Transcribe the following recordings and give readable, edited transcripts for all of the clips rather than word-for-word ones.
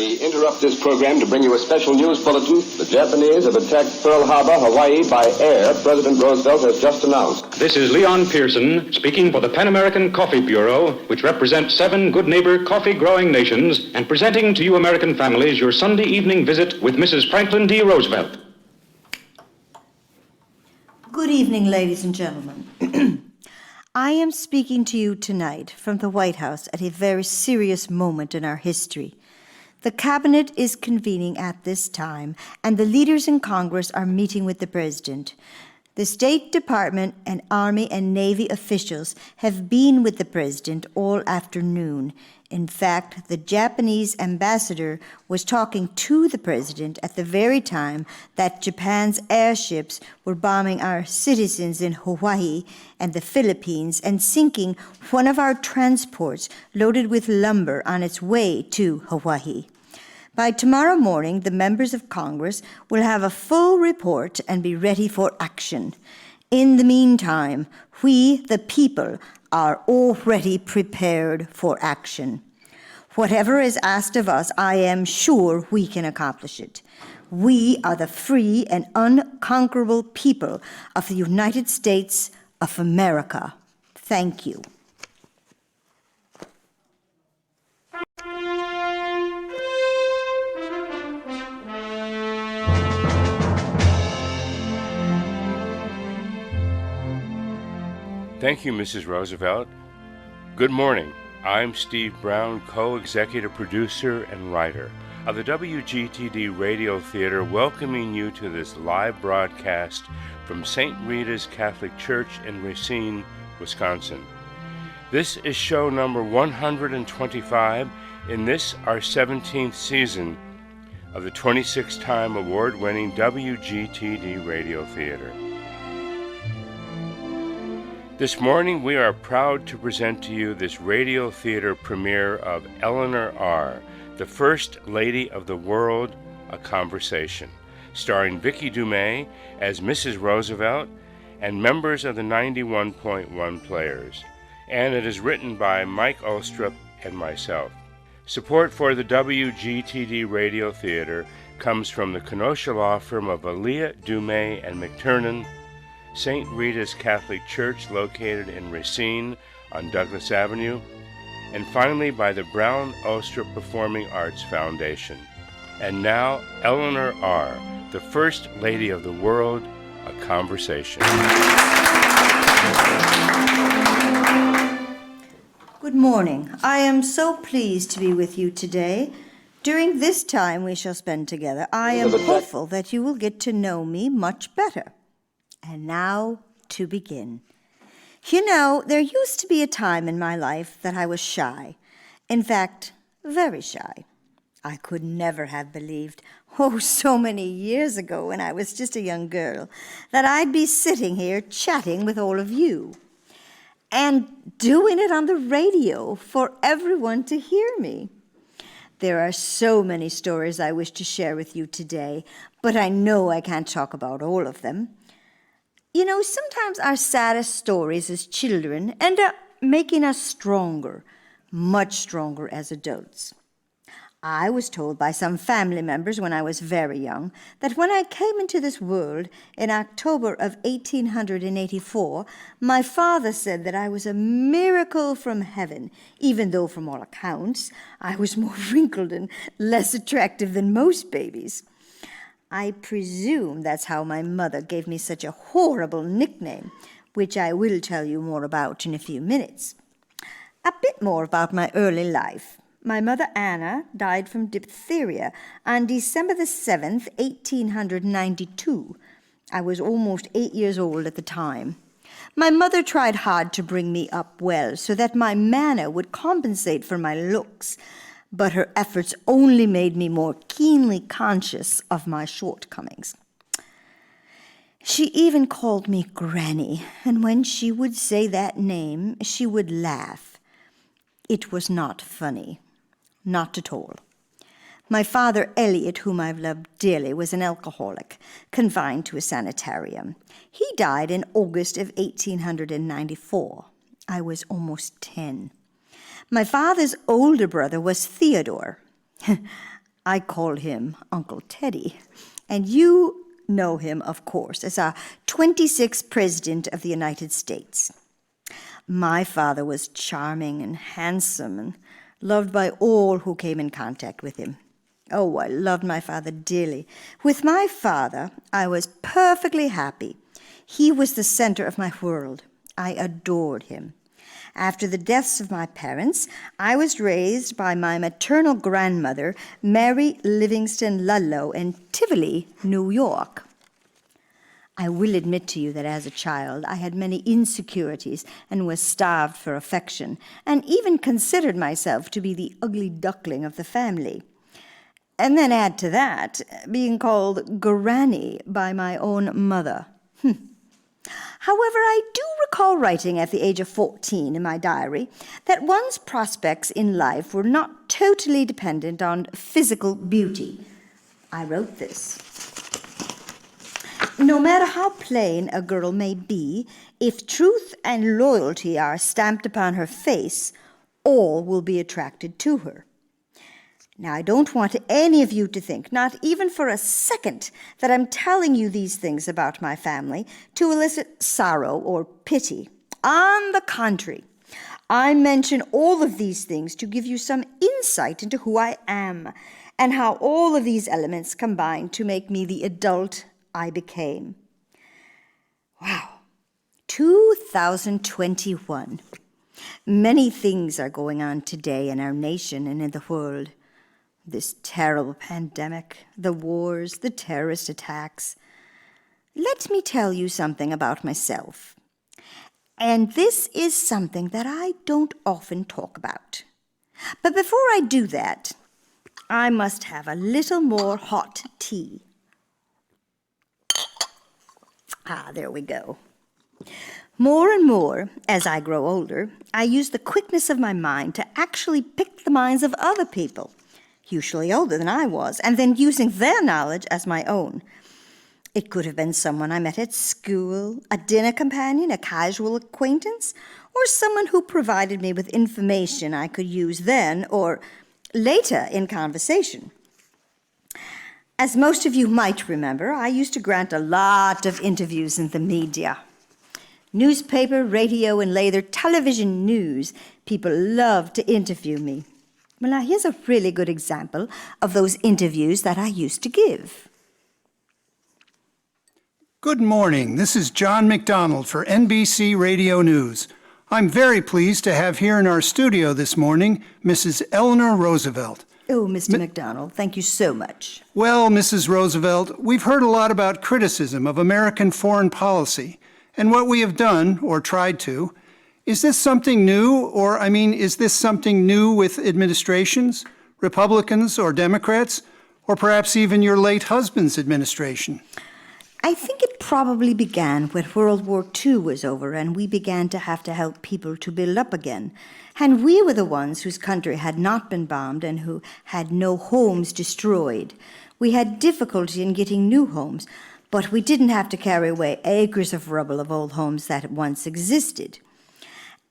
We interrupt this program to bring you a special news bulletin. The Japanese have attacked Pearl Harbor, Hawaii, by air. President Roosevelt has just announced. This is Leon Pearson speaking for the Pan American Coffee Bureau, which represents 7 good neighbor coffee-growing nations, and presenting to you American families your Sunday evening visit with Mrs. Franklin D. Roosevelt. Good evening, ladies and gentlemen. I am speaking to you tonight from the White House at a very serious moment in our history. The Cabinet is convening at this time, and the leaders in Congress are meeting with the President. The State Department and Army and Navy officials have been with the President all afternoon. In fact, the Japanese ambassador was talking to the President at the very time that Japan's airships were bombing our citizens in Hawaii and the Philippines and sinking one of our transports loaded with lumber on its way to Hawaii. By tomorrow morning, the members of Congress will have a full report and be ready for action. In the meantime, we, the people, are already prepared for action. Whatever is asked of us, I am sure we can accomplish it. We are the free and unconquerable people of the United States of America. Thank you. Thank you, Mrs. Roosevelt. Good morning. I'm Steve Brown, co-executive producer and writer of the WGTD Radio Theater, welcoming you to this live broadcast from St. Rita's Catholic Church in Racine, Wisconsin. This is show number 125 in this, our 17th season of the 26-time award-winning WGTD Radio Theater. This morning, we are proud to present to you this radio theater premiere of Eleanor R., the First Lady of the World, A Conversation, starring Vicki Dumais as Mrs. Roosevelt and members of the 91.1 Players. And it is written by Mike Ullstrup and myself. Support for the WGTD Radio Theater comes from the Kenosha law firm of Aaliyah, Dumais, and McTernan, St. Rita's Catholic Church located in Racine on Douglas Avenue, and finally by the Brown-Ullstrup Performing Arts Foundation. And now, Eleanor R., the First Lady of the World, A Conversation. Good morning. I am so pleased to be with you today. During this time we shall spend together, I am hopeful that you will get to know me much better. And now, to begin. You know, there used to be a time in my life that I was shy. In fact, very shy. I could never have believed, so many years ago when I was just a young girl, that I'd be sitting here chatting with all of you and doing it on the radio for everyone to hear me. There are so many stories I wish to share with you today, but I know I can't talk about all of them. You know, sometimes our saddest stories as children end up making us stronger, much stronger as adults. I was told by some family members when I was very young that when I came into this world in October of 1884, my father said that I was a miracle from heaven, even though from all accounts I was more wrinkled and less attractive than most babies. I presume that's how my mother gave me such a horrible nickname, which I will tell you more about in a few minutes. A bit more about my early life. My mother, Anna, died from diphtheria on December the 7th, 1892. I was almost 8 years old at the time. My mother tried hard to bring me up well so that my manner would compensate for my looks, but her efforts only made me more keenly conscious of my shortcomings. She even called me Granny, and when she would say that name, she would laugh. It was not funny, not at all. My father, Elliot, whom I've loved dearly, was an alcoholic, confined to a sanitarium. He died in August of 1894. I was almost 10. My father's older brother was Theodore. I call him Uncle Teddy. And you know him, of course, as our 26th President of the United States. My father was charming and handsome and loved by all who came in contact with him. Oh, I loved my father dearly. With my father, I was perfectly happy. He was the center of my world. I adored him. After the deaths of my parents, I was raised by my maternal grandmother, Mary Livingston Ludlow, in Tivoli, New York. I will admit to you that as a child, I had many insecurities and was starved for affection, and even considered myself to be the ugly duckling of the family. And then add to that, being called Granny by my own mother. However, I do recall writing at the age of 14 in my diary that one's prospects in life were not totally dependent on physical beauty. I wrote this. No matter how plain a girl may be, if truth and loyalty are stamped upon her face, all will be attracted to her. Now, I don't want any of you to think, not even for a second, that I'm telling you these things about my family to elicit sorrow or pity. On the contrary, I mention all of these things to give you some insight into who I am and how all of these elements combine to make me the adult I became. Wow, 2021. Many things are going on today in our nation and in the world. This terrible pandemic, the wars, the terrorist attacks. Let me tell you something about myself. And this is something that I don't often talk about. But before I do that, I must have a little more hot tea. There we go. More and more, as I grow older, I use the quickness of my mind to actually pick the minds of other people, usually older than I was, and then using their knowledge as my own. It could have been someone I met at school, a dinner companion, a casual acquaintance, or someone who provided me with information I could use then or later in conversation. As most of you might remember, I used to grant a lot of interviews in the media. Newspaper, radio, and later television news. People loved to interview me. Well, now here's a really good example of those interviews that I used to give. Good morning. This is John McDonald for NBC Radio News. I'm very pleased to have here in our studio this morning Mrs. Eleanor Roosevelt. Oh, Mr. McDonald, thank you so much. Well, Mrs. Roosevelt, we've heard a lot about criticism of American foreign policy and what we have done, or tried to. Is this something new, is this something new with administrations, Republicans or Democrats, or perhaps even your late husband's administration? I think it probably began when World War II was over and we began to have to help people to build up again. And we were the ones whose country had not been bombed and who had no homes destroyed. We had difficulty in getting new homes, but we didn't have to carry away acres of rubble of old homes that once existed.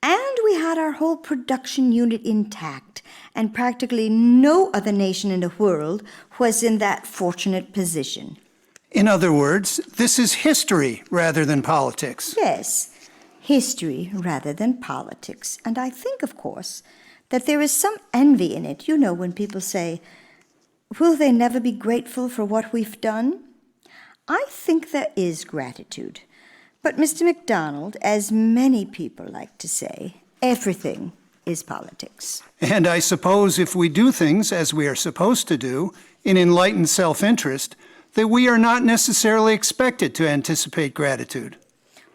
And we had our whole production unit intact, and practically no other nation in the world was in that fortunate position. In other words, this is history rather than politics. Yes, history rather than politics. And I think, of course, that there is some envy in it. You know, when people say, will they never be grateful for what we've done? I think there is gratitude. But, Mr. McDonald, as many people like to say, everything is politics. And I suppose if we do things as we are supposed to do, in enlightened self-interest, that we are not necessarily expected to anticipate gratitude.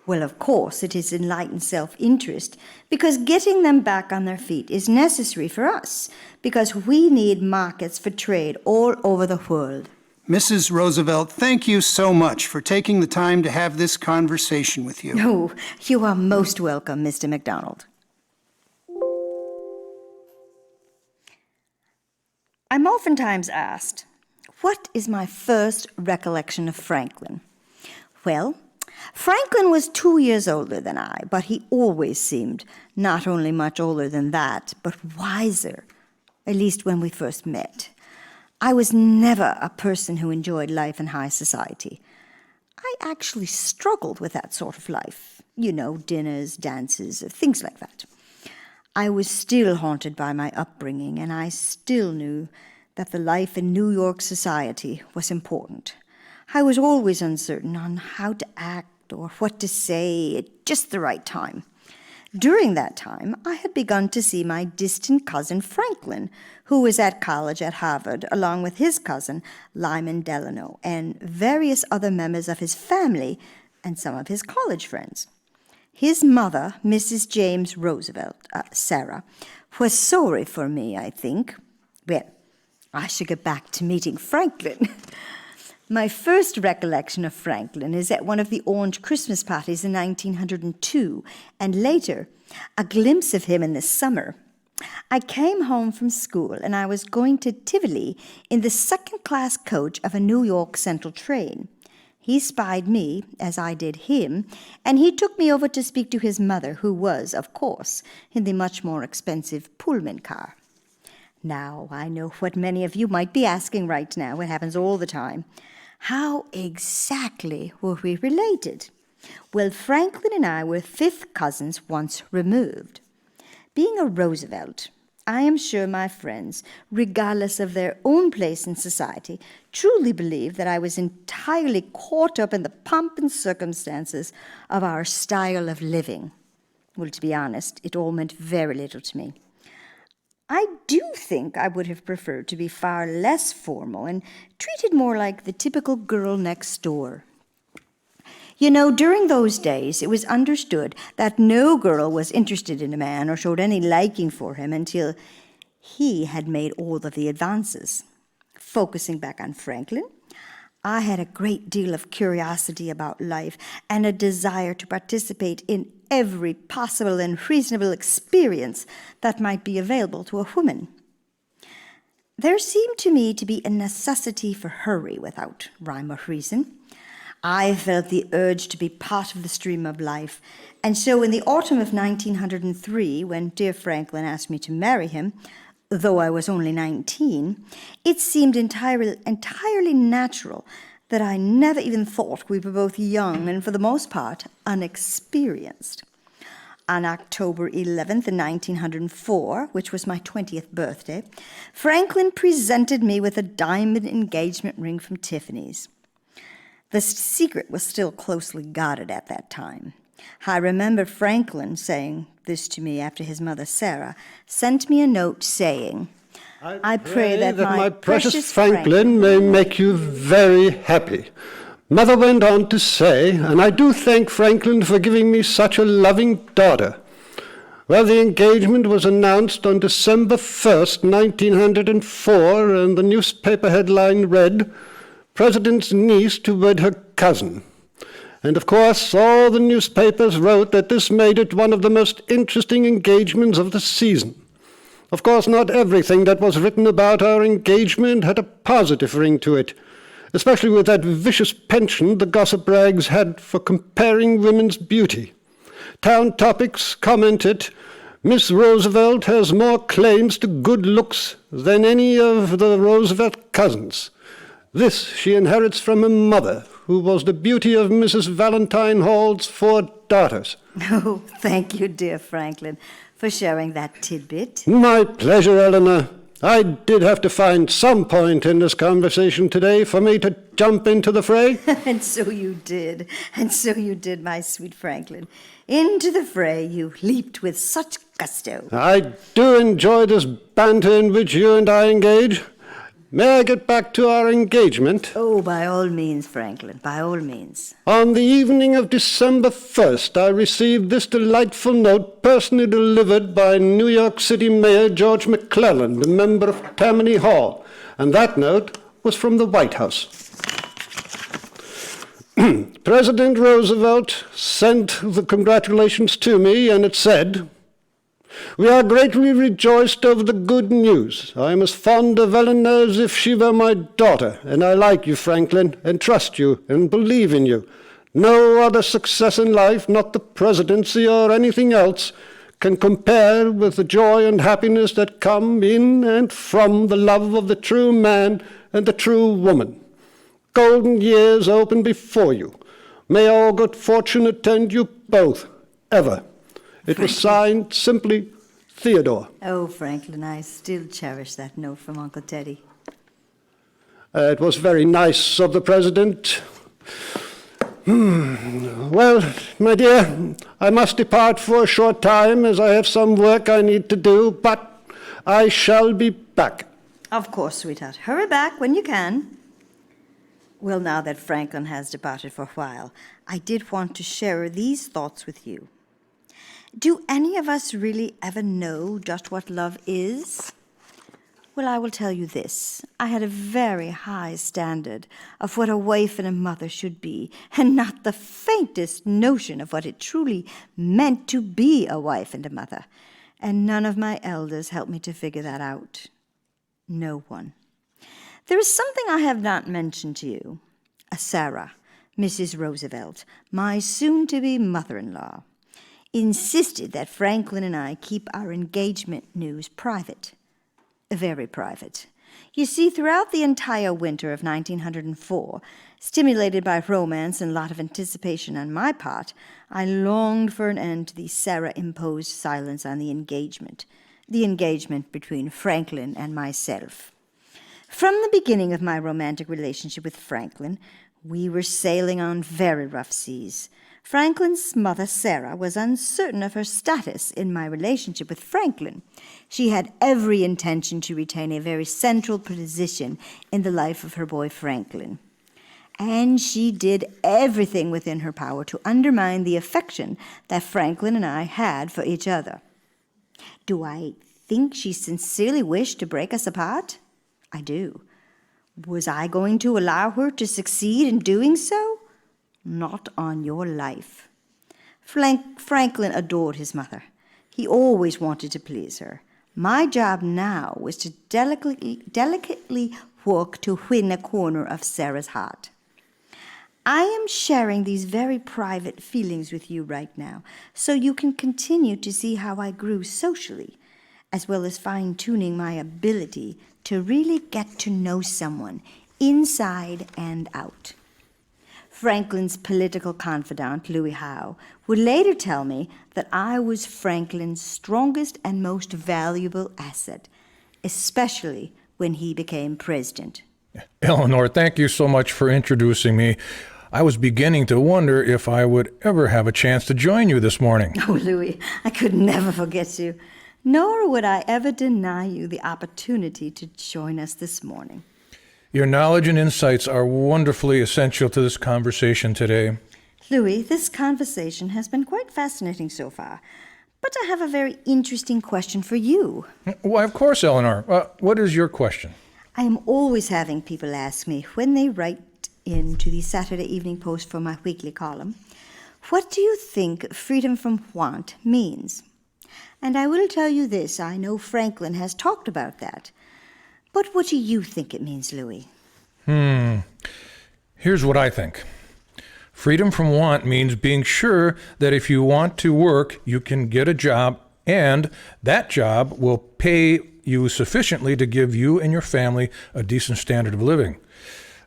Well, of course, it is enlightened self-interest, because getting them back on their feet is necessary for us, because we need markets for trade all over the world. Mrs. Roosevelt, thank you so much for taking the time to have this conversation with you. Oh, you are most welcome, Mr. McDonald. I'm oftentimes asked, what is my first recollection of Franklin? Well, Franklin was 2 years older than I, but he always seemed not only much older than that, but wiser, at least when we first met. I was never a person who enjoyed life in high society. I actually struggled with that sort of life. You know, dinners, dances, things like that. I was still haunted by my upbringing, and I still knew that the life in New York society was important. I was always uncertain on how to act or what to say at just the right time. During that time, I had begun to see my distant cousin Franklin, who was at college at Harvard, along with his cousin Lyman Delano, and various other members of his family and some of his college friends. His mother, Mrs. James Roosevelt, Sarah, was sorry for me, I think. Well, I should get back to meeting Franklin. My first recollection of Franklin is at one of the Orange Christmas parties in 1902, and later, a glimpse of him in the summer. I came home from school, and I was going to Tivoli in the second-class coach of a New York Central train. He spied me, as I did him, and he took me over to speak to his mother, who was, of course, in the much more expensive Pullman car. Now, I know what many of you might be asking right now. It happens all the time. How exactly were we related? Well, Franklin and I were fifth cousins once removed. Being a Roosevelt, I am sure my friends, regardless of their own place in society, truly believed that I was entirely caught up in the pomp and circumstances of our style of living. Well, to be honest, it all meant very little to me. I do think I would have preferred to be far less formal and treated more like the typical girl next door. You know, during those days, it was understood that no girl was interested in a man or showed any liking for him until he had made all of the advances. Focusing back on Franklin, I had a great deal of curiosity about life and a desire to participate in every possible and reasonable experience that might be available to a woman. There seemed to me to be a necessity for hurry without rhyme or reason. I felt the urge to be part of the stream of life, and so in the autumn of 1903, when dear Franklin asked me to marry him, though I was only 19, it seemed entirely natural that I never even thought we were both young and, for the most part, unexperienced. On October 11th, 1904, which was my 20th birthday, Franklin presented me with a diamond engagement ring from Tiffany's. The secret was still closely guarded at that time. I remember Franklin saying this to me after his mother, Sarah, sent me a note saying, I pray that my precious Franklin may make you very happy. Mother went on to say, and I do thank Franklin for giving me such a loving daughter. Well, the engagement was announced on December 1st, 1904, and the newspaper headline read, President's niece to wed her cousin. And of course, all the newspapers wrote that this made it one of the most interesting engagements of the season. Of course, not everything that was written about our engagement had a positive ring to it, especially with that vicious penchant the gossip rags had for comparing women's beauty. Town Topics commented, Miss Roosevelt has more claims to good looks than any of the Roosevelt cousins. This she inherits from her mother, who was the beauty of Mrs. Valentine Hall's 4 daughters. Oh, thank you, dear Franklin, for sharing that tidbit. My pleasure, Eleanor. I did have to find some point in this conversation today for me to jump into the fray. And so you did, my sweet Franklin. Into the fray you leaped with such gusto. I do enjoy this banter in which you and I engage. May I get back to our engagement? Oh, by all means, Franklin, by all means. On the evening of December 1st, I received this delightful note personally delivered by New York City Mayor George McClellan, a member of Tammany Hall, and that note was from the White House. President Roosevelt sent the congratulations to me, and it said, We are greatly rejoiced over the good news. I am as fond of Eleanor as if she were my daughter, and I like you, Franklin, and trust you, and believe in you. No other success in life, not the presidency or anything else, can compare with the joy and happiness that come in and from the love of the true man and the true woman. Golden years open before you. May all good fortune attend you both, ever. It was signed simply Theodore. Oh, Franklin, I still cherish that note from Uncle Teddy. It was very nice of the President. Well, my dear, I must depart for a short time as I have some work I need to do, but I shall be back. Of course, sweetheart. Hurry back when you can. Well, now that Franklin has departed for a while, I did want to share these thoughts with you. Do any of us really ever know just what love is? Well, I will tell you this. I had a very high standard of what a wife and a mother should be, and not the faintest notion of what it truly meant to be a wife and a mother. And none of my elders helped me to figure that out. No one. There is something I have not mentioned to you. Sarah, Mrs. Roosevelt, my soon-to-be mother-in-law, insisted that Franklin and I keep our engagement news private. Very private. You see, throughout the entire winter of 1904, stimulated by romance and a lot of anticipation on my part, I longed for an end to the Sarah-imposed silence on the engagement between Franklin and myself. From the beginning of my romantic relationship with Franklin, we were sailing on very rough seas. Franklin's mother, Sarah, was uncertain of her status in my relationship with Franklin. She had every intention to retain a very central position in the life of her boy, Franklin. And she did everything within her power to undermine the affection that Franklin and I had for each other. Do I think she sincerely wished to break us apart? I do. Was I going to allow her to succeed in doing so? Not on your life. Franklin adored his mother. He always wanted to please her. My job now was to delicately work to win a corner of Sarah's heart. I am sharing these very private feelings with you right now, so you can continue to see how I grew socially, as well as fine-tuning my ability to really get to know someone inside and out. Franklin's political confidant, Louis Howe, would later tell me that I was Franklin's strongest and most valuable asset, especially when he became president. Eleanor, thank you so much for introducing me. I was beginning to wonder if I would ever have a chance to join you this morning. Oh, Louis, I could never forget you, nor would I ever deny you the opportunity to join us this morning. Your knowledge and insights are wonderfully essential to this conversation today. Louis, this conversation has been quite fascinating so far, but I have a very interesting question for you. Why, of course, Eleanor. What is your question? I am always having people ask me when they write in to the Saturday Evening Post for my weekly column, what do you think freedom from want means? And I will tell you this, I know Franklin has talked about that. But what do you think it means, Louis? Here's what I think. Freedom from want means being sure that if you want to work, you can get a job, and that job will pay you sufficiently to give you and your family a decent standard of living.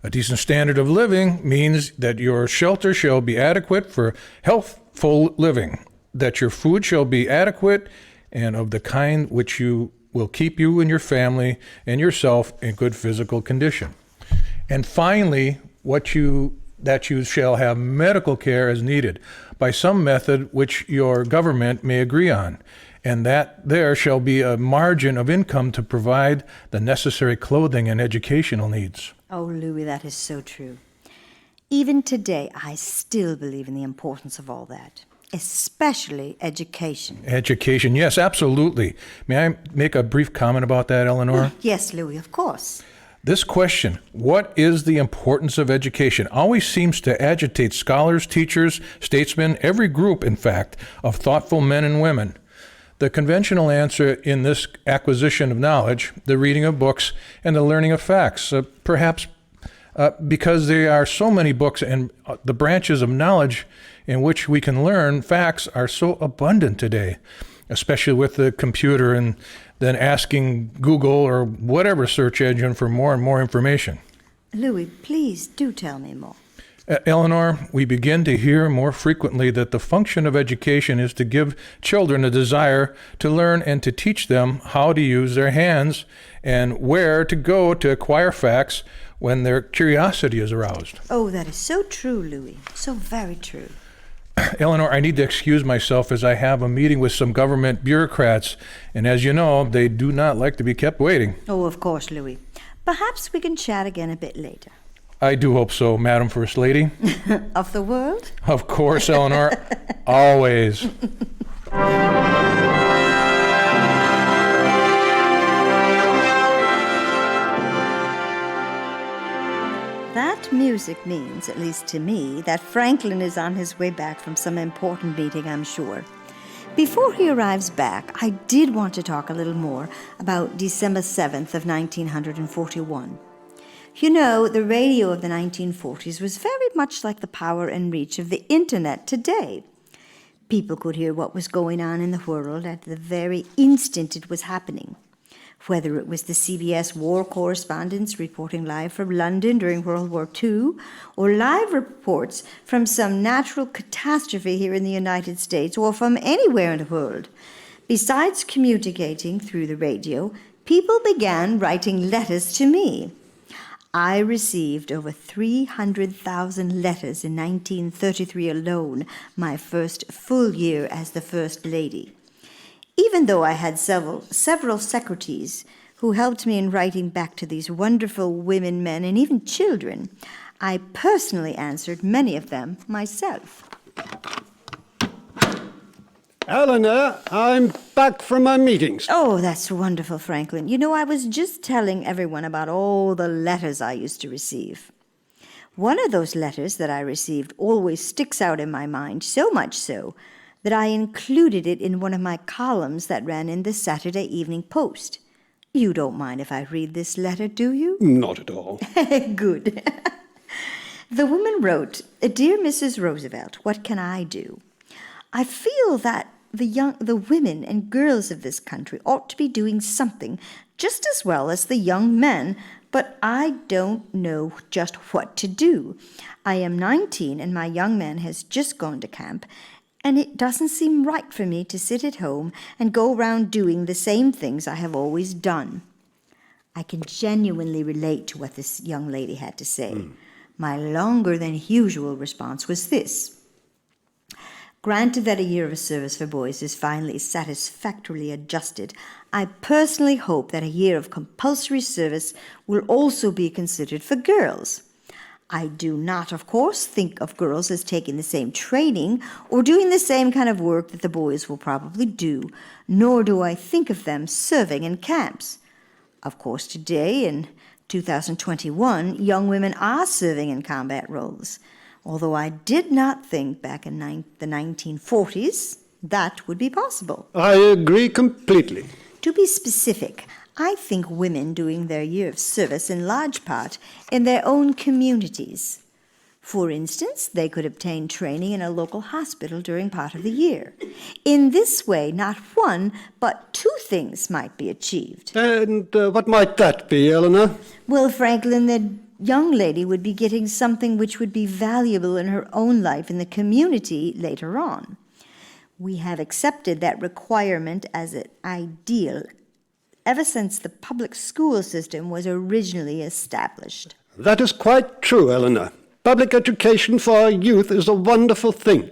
A decent standard of living means that your shelter shall be adequate for healthful living, that your food shall be adequate and of the kind which will keep you and your family and yourself in good physical condition. And finally, that you shall have medical care as needed by some method which your government may agree on, and that there shall be a margin of income to provide the necessary clothing and educational needs. Oh, Louis, that is so true. Even today, I still believe in the importance of all that, especially education. Education, yes, absolutely. May I make a brief comment about that, Eleanor? Yes, Louis, of course. This question, what is the importance of education, always seems to agitate scholars, teachers, statesmen, every group, in fact, of thoughtful men and women. The conventional answer in this acquisition of knowledge, the reading of books, and the learning of facts, perhaps because there are so many books and the branches of knowledge in which we can learn facts are so abundant today. especially with the computer and then asking Google or whatever search engine for more and more information. Louis, please do tell me more. Eleanor, we begin to hear more frequently that the function of education is to give children a desire to learn and to teach them how to use their hands and where to go to acquire facts when their curiosity is aroused. Oh, that is so true, Louis. So very true. Eleanor, I need to excuse myself as I have a meeting with some government bureaucrats, and as you know, they do not like to be kept waiting. Oh, of course, Louis. Perhaps we can chat again a bit later. I do hope so, Madam First Lady. Of the world? Of course, Eleanor. Always. That music means, at least to me, that Franklin is on his way back from some important meeting, I'm sure. Before he arrives back, I did want to talk a little more about December 7th of 1941. You know, the radio of the 1940s was very much like the power and reach of the internet today. People could hear what was going on in the world at the very instant it was happening. Whether it was the CBS war correspondents reporting live from London during World War II, or live reports from some natural catastrophe here in the United States, or from anywhere in the world. Besides communicating through the radio, people began writing letters to me. I received over 300,000 letters in 1933 alone, my first full year as the First Lady. Even though I had several secretaries who helped me in writing back to these wonderful women, men, and even children, I personally answered many of them myself. Eleanor, I'm back from my meetings. Oh, that's wonderful, Franklin. You know, I was just telling everyone about all the letters I used to receive. One of those letters that I received always sticks out in my mind, so much so that I included it in one of my columns that ran in the Saturday Evening Post. You don't mind if I read this letter, do you? Not at all. Good. The woman wrote, "Dear Mrs. Roosevelt, what can I do? I feel that the women and girls of this country ought to be doing something just as well as the young men, but I don't know just what to do. I am 19 and my young man has just gone to camp, and it doesn't seem right for me to sit at home and go around doing the same things I have always done." I can genuinely relate to what this young lady had to say. My longer than usual response was this: granted that a year of service for boys is finally satisfactorily adjusted, I personally hope that a year of compulsory service will also be considered for girls. I do not, of course, think of girls as taking the same training or doing the same kind of work that the boys will probably do, nor do I think of them serving in camps. Of course, today, in 2021, young women are serving in combat roles, although I did not think back in the 1940s that would be possible. I agree completely. To be specific, I think women doing their year of service in large part in their own communities. For instance, they could obtain training in a local hospital during part of the year. In this way, not one, but two things might be achieved. And what might that be, Eleanor? Well, Franklin, the young lady would be getting something which would be valuable in her own life in the community later on. We have accepted that requirement as an ideal ever since the public school system was originally established. That is quite true, Eleanor. Public education for our youth is a wonderful thing.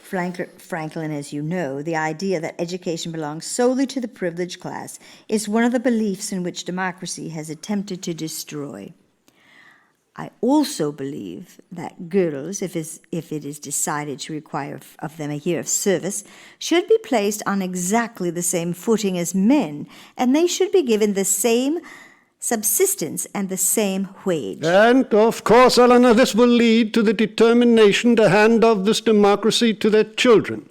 Franklin, as you know, the idea that education belongs solely to the privileged class is one of the beliefs in which democracy has attempted to destroy. I also believe that girls, if it is decided to require of them a year of service, should be placed on exactly the same footing as men, and they should be given the same subsistence and the same wage. And, of course, Eleanor, this will lead to the determination to hand off this democracy to their children,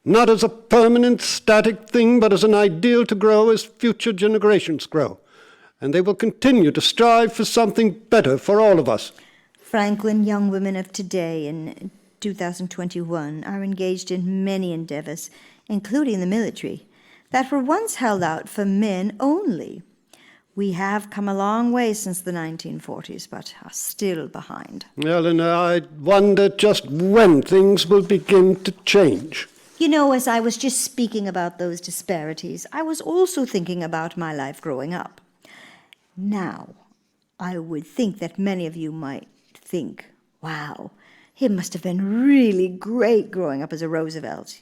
not as a permanent, static thing, but as an ideal to grow as future generations grow. And they will continue to strive for something better for all of us. Franklin, young women of today in 2021 are engaged in many endeavors, including the military. that were once held out for men only. We have come a long way since the 1940s, but are still behind. Eleanor, I wonder just when things will begin to change. You know, as I was just speaking about those disparities, I was also thinking about my life growing up. Now, I would think that many of you might think, wow, it must have been really great growing up as a Roosevelt.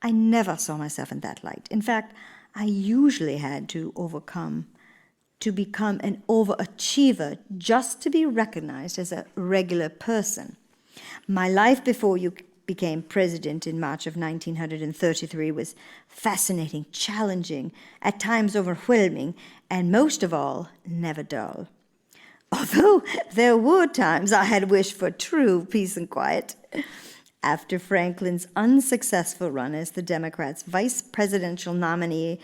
I never saw myself in that light. In fact, I usually had to become an overachiever just to be recognized as a regular person. My life before you became president in March of 1933 was fascinating, challenging, at times overwhelming, and most of all, never dull. Although there were times I had wished for true peace and quiet. After Franklin's unsuccessful run as the Democrats' vice presidential nominee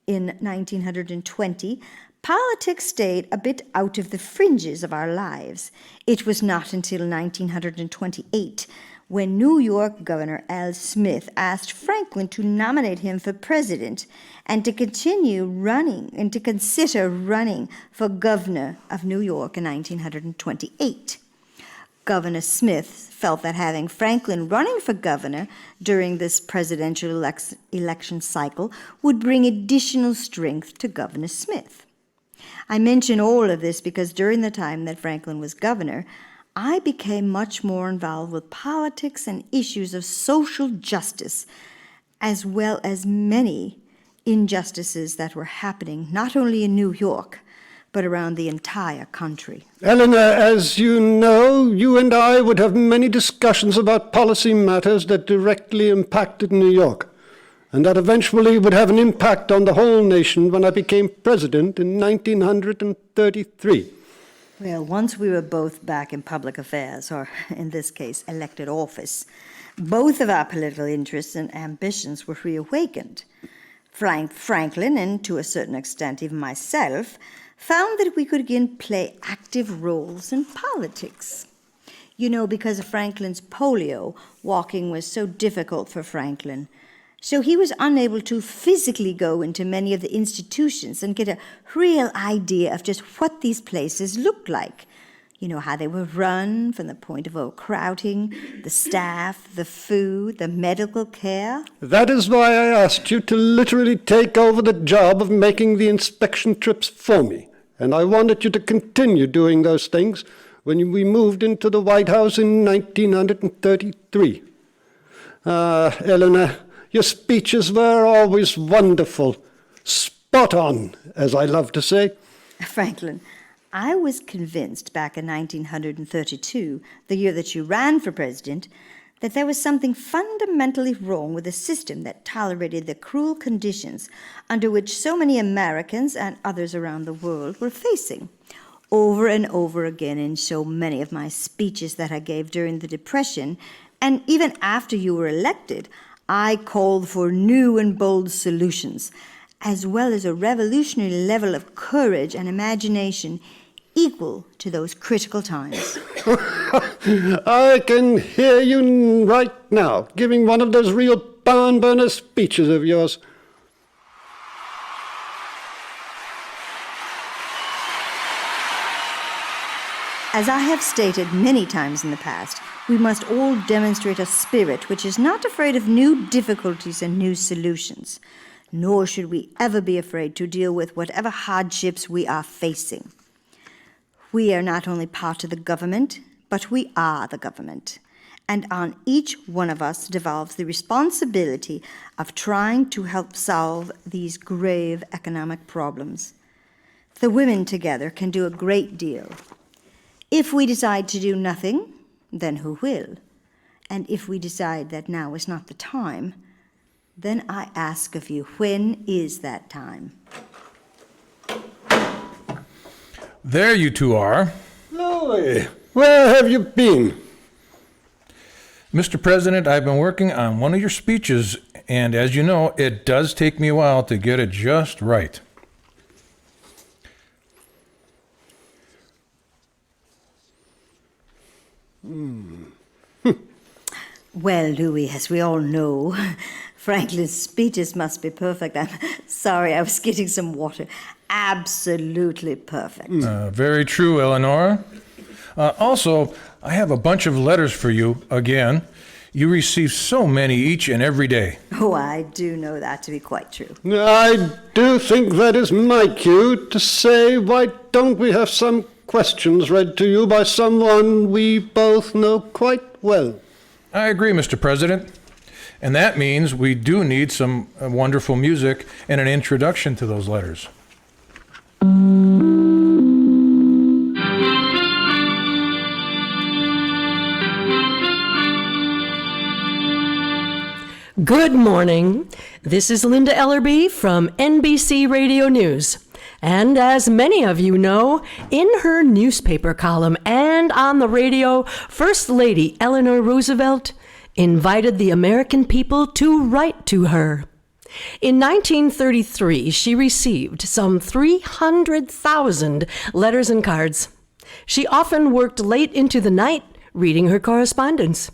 in 1920, politics stayed a bit out of the fringes of our lives. It was not until 1928 when New York Governor Al Smith asked Franklin to nominate him for president and to consider running for governor of New York in 1928. Governor Smith felt that having Franklin running for governor during this presidential election cycle would bring additional strength to Governor Smith. I mention all of this because during the time that Franklin was governor, I became much more involved with politics and issues of social justice, as well as many injustices that were happening not only in New York, but around the entire country. Eleanor, as you know, you and I would have many discussions about policy matters that directly impacted New York, and that eventually would have an impact on the whole nation when I became president in 1933. Well, once we were both back in public affairs, or in this case, elected office, both of our political interests and ambitions were reawakened. Franklin, and to a certain extent even myself, found that we could again play active roles in politics. You know, because of Franklin's polio, walking was so difficult for Franklin. So he was unable to physically go into many of the institutions and get a real idea of just what these places looked like. You know, how they were run from the point of overcrowding, the staff, the food, the medical care. That is why I asked you to literally take over the job of making the inspection trips for me. And I wanted you to continue doing those things when we moved into the White House in 1933. Eleanor, your speeches were always wonderful. Spot on, as I love to say. Franklin, I was convinced back in 1932, the year that you ran for president, that there was something fundamentally wrong with the system that tolerated the cruel conditions under which so many Americans and others around the world were facing. Over and over again in so many of my speeches that I gave during the Depression, and even after you were elected, I called for new and bold solutions, as well as a revolutionary level of courage and imagination equal to those critical times. I can hear you right now, giving one of those real barn burner speeches of yours. As I have stated many times in the past, we must all demonstrate a spirit which is not afraid of new difficulties and new solutions, nor should we ever be afraid to deal with whatever hardships we are facing. We are not only part of the government, but we are the government. And on each one of us devolves the responsibility of trying to help solve these grave economic problems. The women together can do a great deal. If we decide to do nothing, then who will? And if we decide that now is not the time, then I ask of you, when is that time? There you two are. Louis, where have you been? Mr. President, I've been working on one of your speeches, and as you know, it does take me a while to get it just right. Well, Louis, as we all know, Franklin's speeches must be perfect. I'm sorry, I was getting some water. Absolutely perfect. Very true, Eleanor. Also, I have a bunch of letters for you again. You receive so many each and every day. Oh, I do know that to be quite true. I do think that is my cue to say, why don't we have some questions read to you by someone we both know quite well? I agree, Mr. President. And that means we do need some wonderful music and an introduction to those letters. Good morning. This is Linda Ellerbee from NBC Radio News. And as many of you know, in her newspaper column and on the radio, First Lady Eleanor Roosevelt invited the American people to write to her. In 1933, she received some 300,000 letters and cards. She often worked late into the night reading her correspondence.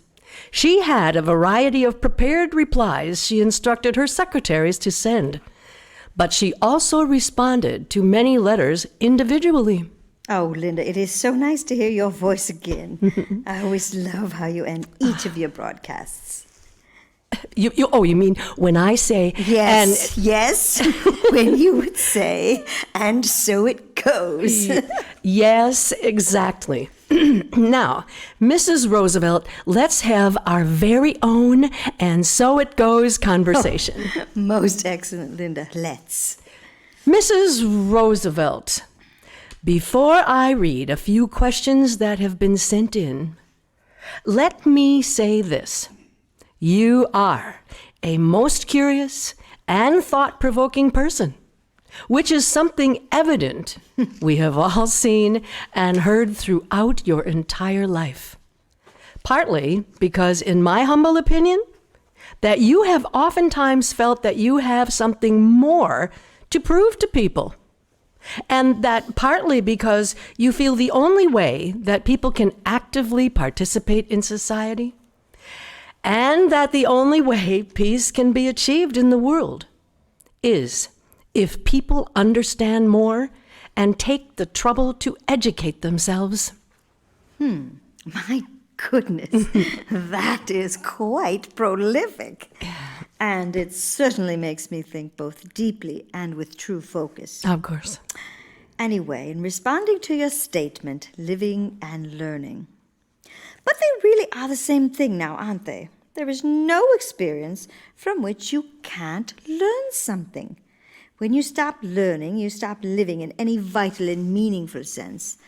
She had a variety of prepared replies she instructed her secretaries to send, but she also responded to many letters individually. Oh, Linda, it is so nice to hear your voice again. I always love how you end each of your broadcasts. You mean when I say... Yes, when you would say, and so it goes. Yes, exactly. Now, Mrs. Roosevelt, let's have our very own and so it goes conversation. Oh, most excellent, Linda. Let's. Mrs. Roosevelt, before I read a few questions that have been sent in, let me say this. You are a most curious and thought-provoking person, which is something evident we have all seen and heard throughout your entire life. Partly because, in my humble opinion, that you have oftentimes felt that you have something more to prove to people. And that partly because you feel the only way that people can actively participate in society, and that the only way peace can be achieved in the world is if people understand more and take the trouble to educate themselves. My goodness, that is quite prolific. And it certainly makes me think both deeply and with true focus. Of course. Anyway, in responding to your statement, living and learning. But they really are the same thing now, aren't they? There is no experience from which you can't learn something. When you stop learning, you stop living in any vital and meaningful sense.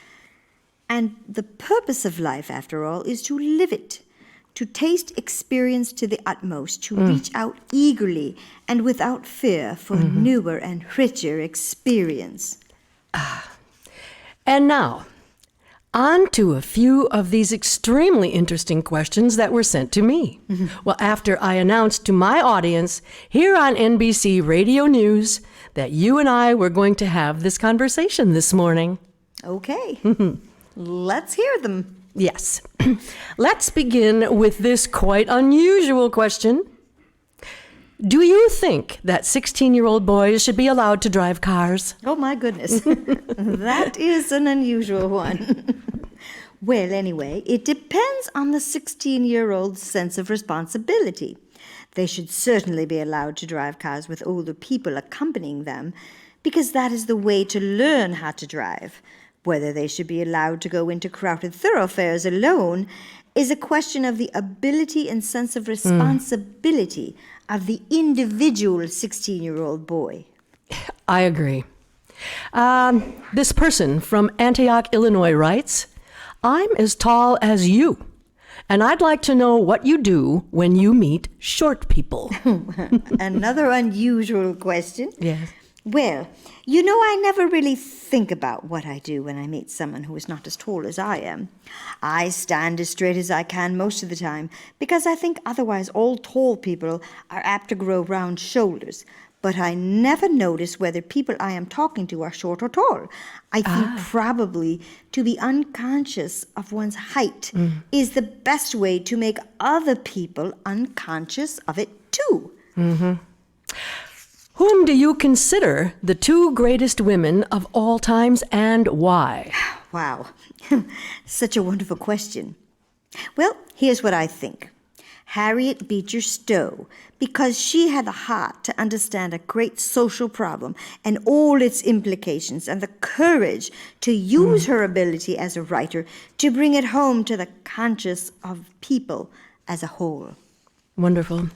And the purpose of life, after all, is to live it, to taste experience to the utmost, to reach out eagerly and without fear for newer and richer experience. And now, on to a few of these extremely interesting questions that were sent to me. Well, after I announced to my audience here on NBC Radio News that you and I were going to have this conversation this morning. Okay, let's hear them. Yes. Let's begin with this quite unusual question. Do you think that 16-year-old boys should be allowed to drive cars? Oh, my goodness. That is an unusual one. Well, anyway, it depends on the 16-year-old's sense of responsibility. They should certainly be allowed to drive cars with older people accompanying them, because that is the way to learn how to drive. Whether they should be allowed to go into crowded thoroughfares alone is a question of the ability and sense of responsibility of the individual 16-year-old boy. I agree. This person from Antioch, Illinois writes, I'm as tall as you, and I'd like to know what you do when you meet short people. Another unusual question. Yes. Well, you know, I never really think about what I do when I meet someone who is not as tall as I am. I stand as straight as I can most of the time, because I think otherwise all tall people are apt to grow round shoulders. But I never notice whether people I am talking to are short or tall. I think probably to be unconscious of one's height is the best way to make other people unconscious of it too. Whom do you consider the two greatest women of all times and why? Wow, such a wonderful question. Well, here's what I think. Harriet Beecher Stowe, because she had the heart to understand a great social problem and all its implications, and the courage to use her ability as a writer to bring it home to the conscience of people as a whole. Wonderful.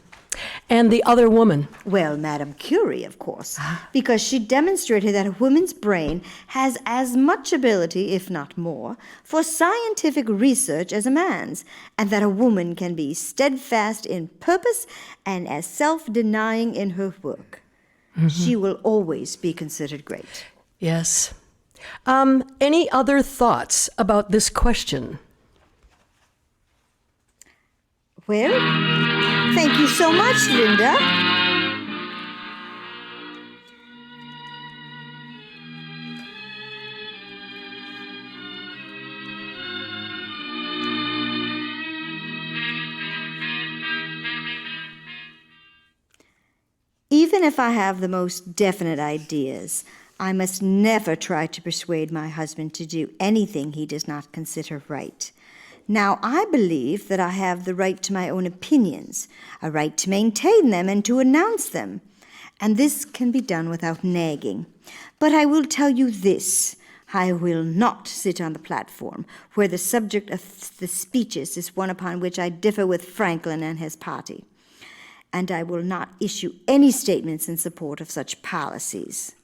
And the other woman? Well, Madame Curie, of course, because she demonstrated that a woman's brain has as much ability, if not more, for scientific research as a man's, and that a woman can be steadfast in purpose and as self-denying in her work. She will always be considered great. Yes. Any other thoughts about this question? Well, thank you so much, Linda. Even if I have the most definite ideas, I must never try to persuade my husband to do anything he does not consider right. Now, I believe that I have the right to my own opinions, a right to maintain them and to announce them, and this can be done without nagging. But I will tell you this, I will not sit on the platform where the subject of the speeches is one upon which I differ with Franklin and his party, and I will not issue any statements in support of such policies.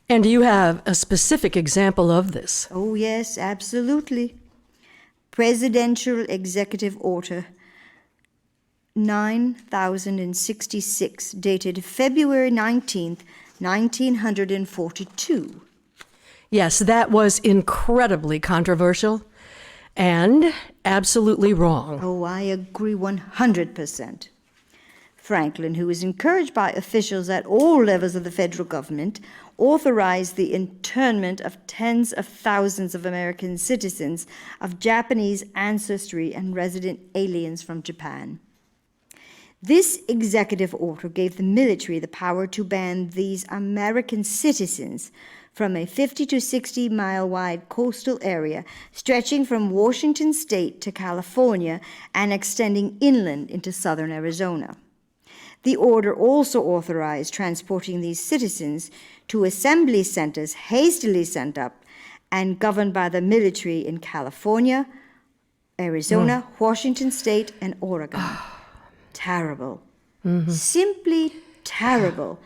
And do you have a specific example of this? Oh, yes, absolutely. Presidential Executive Order 9066, dated February 19th, 1942. Yes, that was incredibly controversial and absolutely wrong. Oh, I agree 100%. Franklin, who was encouraged by officials at all levels of the federal government, authorized the internment of tens of thousands of American citizens of Japanese ancestry and resident aliens from Japan. This executive order gave the military the power to ban these American citizens from a 50 to 60 mile wide coastal area stretching from Washington state to California and extending inland into southern Arizona. The order also authorized transporting these citizens to assembly centers hastily sent up and governed by the military in California, Arizona, Washington state, and Oregon. Terrible. Simply terrible.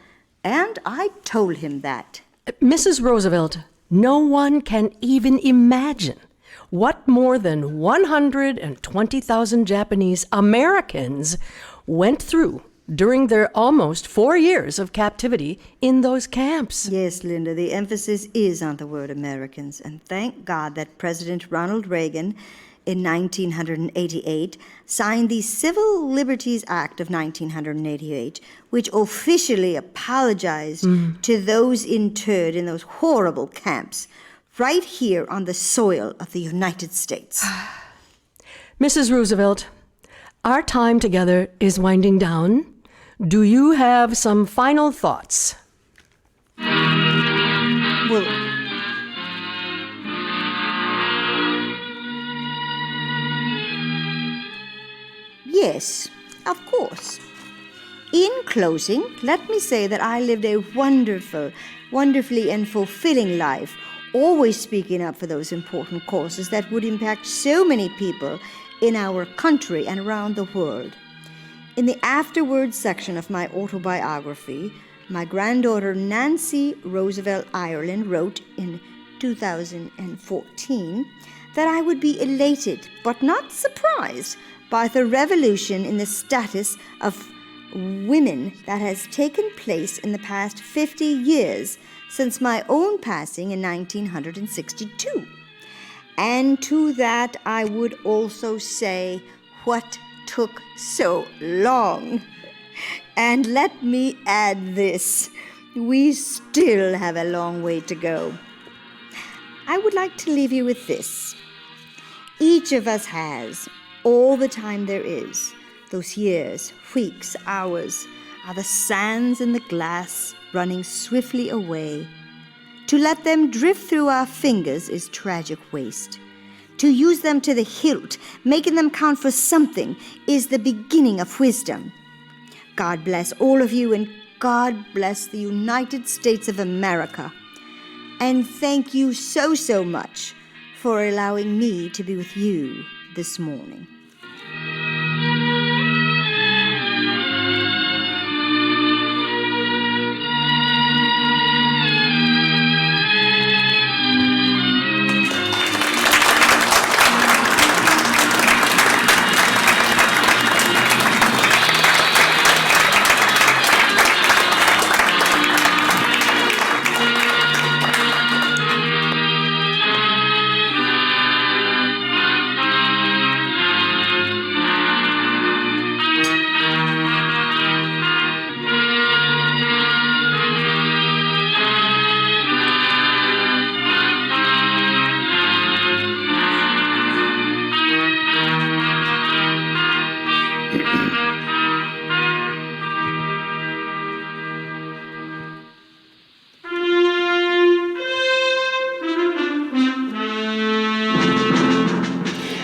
And I told him that. Mrs. Roosevelt, no one can even imagine what more than 120,000 Japanese Americans went through during their almost 4 years of captivity in those camps. Yes, Linda, the emphasis is on the word Americans, and thank God that President Ronald Reagan in 1988 signed the Civil Liberties Act of 1988, which officially apologized to those interred in those horrible camps right here on the soil of the United States. Mrs. Roosevelt, our time together is winding down. Do you have some final thoughts? Well, yes, of course. In closing, let me say that I lived a wonderfully and fulfilling life, always speaking up for those important causes that would impact so many people in our country and around the world. In the afterwards section of my autobiography, my granddaughter Nancy Roosevelt Ireland wrote in 2014 that I would be elated but not surprised by the revolution in the status of women that has taken place in the past 50 years since my own passing in 1962. And to that I would also say, what took so long? And let me add this, we still have a long way to go. I would like to leave you with this. Each of us has all the time there is Those years, weeks, hours, are the sands in the glass running swiftly away. To let them drift through our fingers is tragic waste. To use them to the hilt, making them count for something, is the beginning of wisdom. God bless all of you, and God bless the United States of America. And thank you so, so much for allowing me to be with you this morning.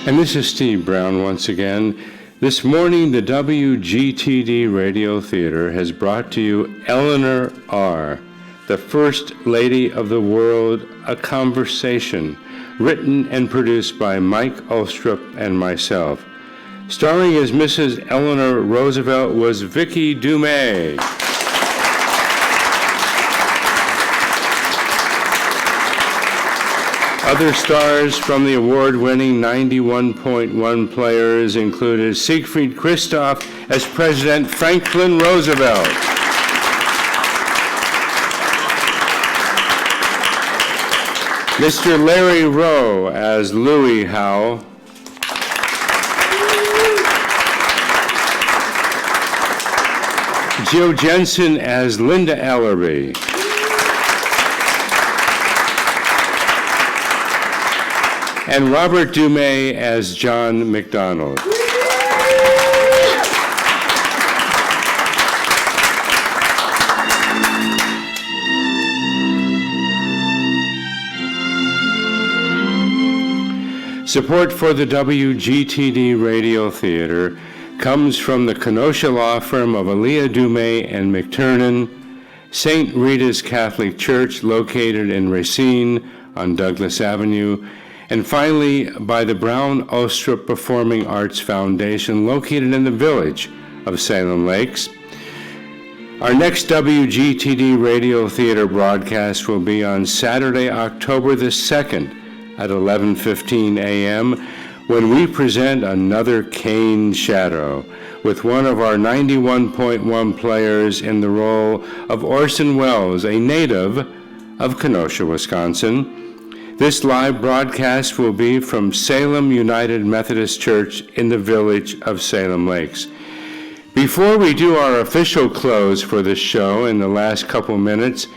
And this is Steve Brown once again. This morning, the WGTD Radio Theater has brought to you Eleanor R., the First Lady of the World, A Conversation, written and produced by Mike Ullstrup and myself. Starring as Mrs. Eleanor Roosevelt was Vicki Dumais. Other stars from the award-winning 91.1 Players included Siegfried Christoph as President Franklin Roosevelt, Mr. Larry Rowe as Louis Howe, Joe Jensen as Linda Ellerbee, and Robert Dumais as John MacDonald. Support for the WGTD Radio Theater comes from the Kenosha law firm of Aaliyah Dumais and McTurnan, St. Rita's Catholic Church located in Racine on Douglas Avenue, and finally by the Brown-Ullstrup Performing Arts Foundation located in the village of Salem Lakes. Our next WGTD Radio Theater broadcast will be on Saturday, October the 2nd at 11:15 a.m. when we present another Cane Shadow with one of our 91.1 players in the role of Orson Welles, a native of Kenosha, Wisconsin. This live broadcast will be from Salem United Methodist Church in the village of Salem Lakes. Before we do our official close for this show in the last couple minutes,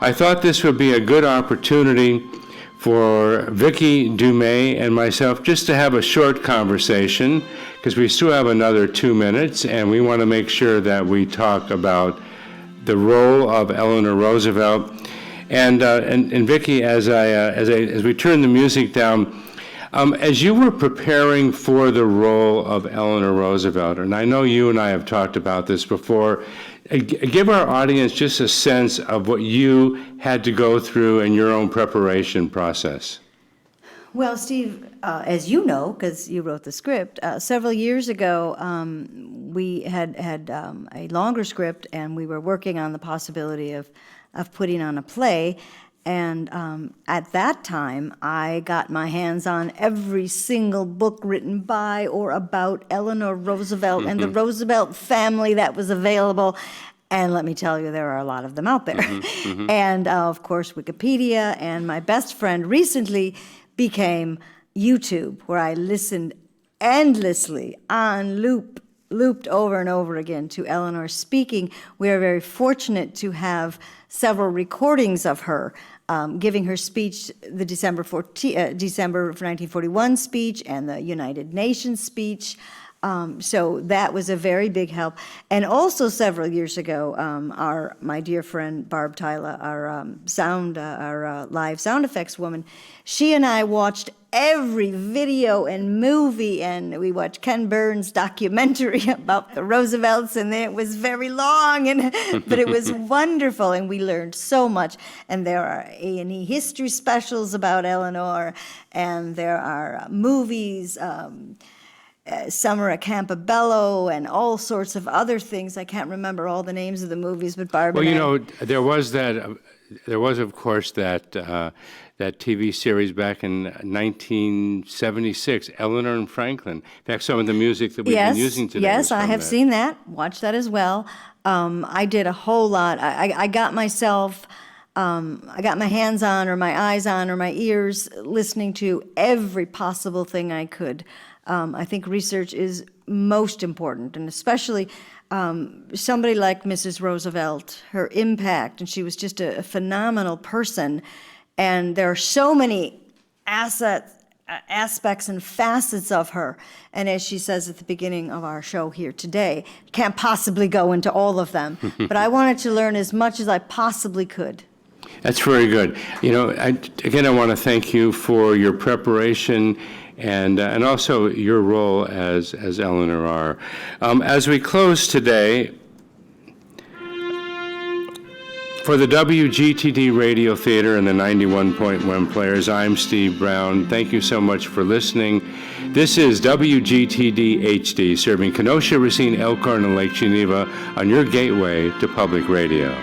I thought this would be a good opportunity for Vicki Dumais and myself just to have a short conversation, because we still have another 2 minutes, and we want to make sure that we talk about the role of Eleanor Roosevelt. And Vicki, as we turn the music down, as you were preparing for the role of Eleanor Roosevelt, and I know you and I have talked about this before, give our audience just a sense of what you had to go through in your own preparation process. Well, Steve, as you know, because you wrote the script, several years ago, we had a longer script, and we were working on the possibility of putting on a play. And at that time, I got my hands on every single book written by or about Eleanor Roosevelt and the Roosevelt family that was available. And let me tell you, there are a lot of them out there. And of course, Wikipedia, and my best friend recently became YouTube, where I listened endlessly on looped over and over again to Eleanor speaking. We are very fortunate to have several recordings of her giving her speech, the December of 1941 speech and the United Nations speech. So that was a very big help. And also several years ago, my dear friend Barb Tyler, our live sound effects woman, she and I watched every video and movie, and we watched Ken Burns' documentary about the Roosevelts, and it was very long, but it was wonderful, and we learned so much. And there are A&E history specials about Eleanor, and there are movies, Summer at Campobello, and all sorts of other things. I can't remember all the names of the movies, but Barb Well, and you I- know, there was, of course, that TV series back in 1976, Eleanor and Franklin. In fact, some of the music that we've been using today. Yes, was I from have that. seen that, watched that as well. I did a whole lot. I got myself, I got my hands on, or my eyes on, or my ears listening to every possible thing I could. I think research is most important, and especially somebody like Mrs. Roosevelt, her impact, and she was just a phenomenal person. And there are so many aspects and facets of her. And as she says at the beginning of our show here today, can't possibly go into all of them. But I wanted to learn as much as I possibly could. That's very good. You know, I want to thank you for your preparation and also your role as Eleanor R. As we close today, for the WGTD Radio Theater and the 91.1 players, I'm Steve Brown. Thank you so much for listening. This is WGTD HD, serving Kenosha, Racine, Elkhorn, and Lake Geneva on your gateway to public radio.